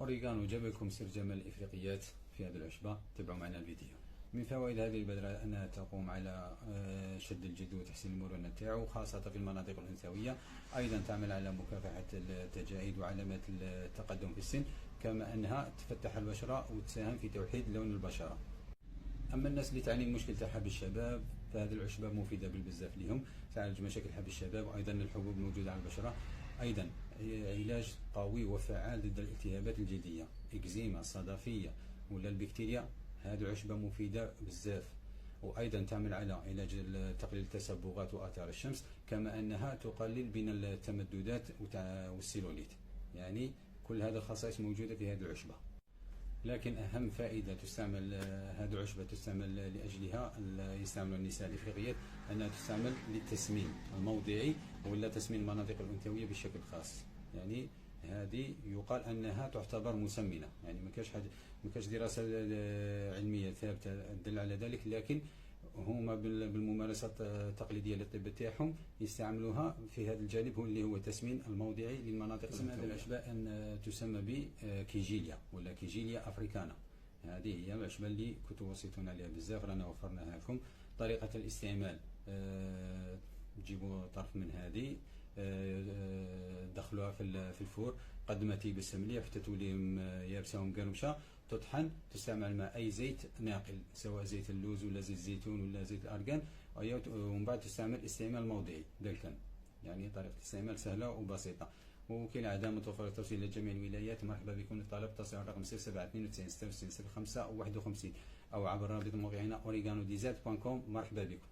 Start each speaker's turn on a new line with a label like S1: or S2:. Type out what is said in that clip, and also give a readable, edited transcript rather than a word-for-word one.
S1: أوريغانو جاب لكم سر جمال الإفريقيات في هذه العشبة. تابعوا معنا الفيديو. من فوائد هذه البذرة أنها تقوم على شد الجلد وتحسين المرونة تاعو خاصة في المناطق الأنثوية. أيضا تعمل على مكافحة التجاعيد وعلامات التقدم في السن، كما أنها تفتح البشرة وتساهم في توحيد لون البشرة. أما الناس اللي تعاني من مشكلة حب الشباب فهذه العشبة مفيدة بزاف لهم، تعالج مشاكل حب الشباب. وأيضا الحبوب الموجودة على البشرة، أيضا علاج قوي وفعال ضد الالتهابات الجلدية، إكزيما، الصدفية ولا البكتيريا. هذه العشبة مفيدة بزاف. وأيضا تعمل على علاج تقليل التصبغات وآثار الشمس، كما أنها تقلل من التمددات والسيلوليت. يعني كل هذه الخصائص موجودة في هذه العشبة. لكن أهم فائدة تستعمل هذه العشبة تستعمل لأجلها يستعمل النساء الإفريقيات أنها تستعمل للتسمين الموضعي ولا تسمين المناطق الأنثوية بشكل خاص. يعني هذه يقال أنها تعتبر مسمنة، يعني ما كاش دراسة علمية ثابتة تدل على ذلك، لكن هما بالممارسات التقليديه للطب تاعهم يستعملوها في هذا الجانب هو اللي هو التسمين الموضعي للمناطق الأنثوية. هذه العشبة أن تسمى بكيجيليا ولا كيجيليا أفريكانا. هذه هي العشبة اللي كنتوا وصيتونا عليها بزاف، رانا وفرناها لكم. طريقة الاستعمال: تجيبوا طرف من هذه، دخلوها في الفور قد ما تيبس مليح حتى تولي يابسه ومقرمشه، تطحن، تستعمل مع اي زيت ناقل سواء زيت اللوز ولا زيت الزيتون ولا زيت الارغان، ومن بعد تستعمل استعمال موضعي دلكن. يعني طريقه الاستعمال سهله وبسيطه. وكالعاده متوفر التوصيل لجميع الولايات. مرحبا بكم. للطلب اتصلوا على رقم 0792 96 05 51 او عبر رابط موقعنا oregano-dz.com. مرحبا بكم.